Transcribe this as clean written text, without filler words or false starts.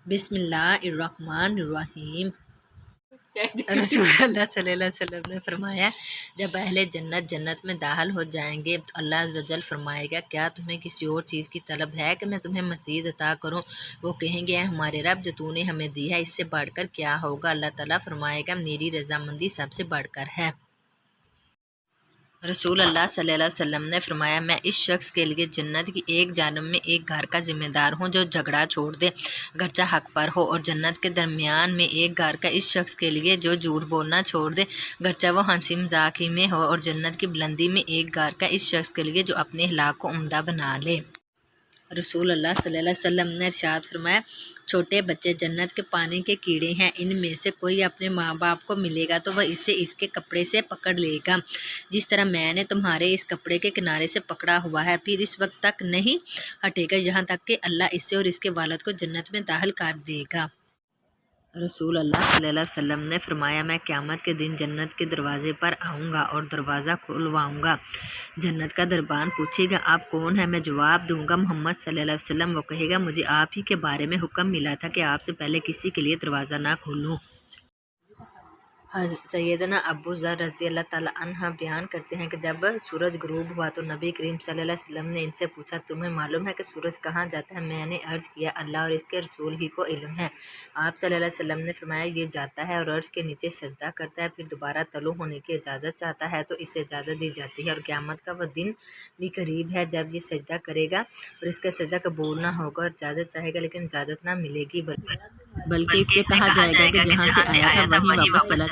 बिस्मिल्लाहिर्रहमानिर्रहीम। रसूल अल्लाह सल्लल्लाहु अलैहि वसल्लम ने फरमाया, जब अहले जन्नत जन्नत में दाखिल हो जाएंगे तो अल्लाह अज़्ज़ वजल फरमाएगा, क्या तुम्हें किसी और चीज़ की तलब है कि मैं तुम्हें मज़ीद अता करूं? वो कहेंगे, ऐ हमारे रब, जो तूने हमें दी है इससे बढ़कर क्या होगा? अल्लाह ताला फरमाएगा, मेरी रज़ामंदी सबसे बढ़कर है। रसूल अल्लाह सल्लल्लाहु अलैहि वसल्लम ने फरमाया, मैं इस शख्स के लिए जन्नत की एक जानब में एक घर का जिम्मेदार हूँ जो झगड़ा छोड़ दे गरचा हक पर हो, और जन्नत के दरमियान में एक घर का इस शख्स के लिए जो झूठ बोलना छोड़ दे गरचा वो हंसी मजाक ही में हो, और जन्नत की बुलंदी में एक घर का इस शख्स के लिए जो अपने हलाक को उम्दा बना ले। रसूल अल्लाह सल्लल्लाहु अलैहि वसल्लम ने इरशाद फरमाया, छोटे बच्चे जन्नत के पानी के कीड़े हैं, इनमें से कोई अपने माँ बाप को मिलेगा तो वह इसे इसके कपड़े से पकड़ लेगा, जिस तरह मैंने तुम्हारे इस कपड़े के किनारे से पकड़ा हुआ है, फिर इस वक्त तक नहीं हटेगा यहाँ तक कि अल्लाह इसे और इसके वालिद को जन्नत में दाखिल कर देगा। रसूल अल्लाह सल्लल्लाहु अलैहि वसल्लम ने फरमाया, मैं क़यामत के दिन जन्नत के दरवाज़े पर आऊँगा और दरवाज़ा खुलवाऊँगा। जन्नत का दरबान पूछेगा, आप कौन है? मैं जवाब दूँगा, मोहम्मद सल्लल्लाहु अलैहि वसल्लम। वो कहेगा, मुझे आप ही के बारे में हुक्म मिला था कि आपसे पहले किसी के लिए दरवाज़ा ना खोलूँ। सैयदना अबू ज़र रज़ी अल्लाह ताला अन्हा बयान करते हैं कि जब सूरज गुरूब हुआ तो नबी करीम सल्लल्लाहु अलैहि वसल्लम ने इनसे पूछा, तुम्हें मालूम है कि सूरज कहाँ जाता है? मैंने अर्ज़ किया, अल्लाह और इसके रसूल ही को इल्म है। आप सल्लल्लाहु अलैहि वसल्लम ने फरमाया, ये जाता है और अर्श के नीचे सजदा करता है, फिर दोबारा तलु होने की इजाज़त चाहता है तो इसे इजाज़त दी जाती है, और क़यामत का वह दिन भी करीब है जब ये सजदा करेगा और इसका सजदा कबूल ना होगा और इजाज़त चाहेगा लेकिन इजाज़त ना मिलेगी, बल्कि इससे कहा जाएगा कि जहाँ से आया था वहीं वापस चला